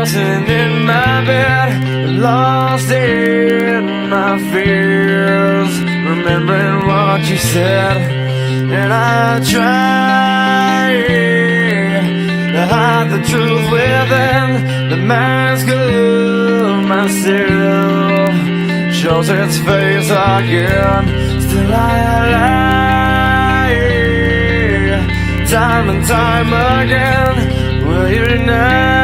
tossing in my bed, lost in my fears, remembering what you said. And I try to hide the truth within the mask of myself, shows its face again. Still I lie, time and time again. Will you deny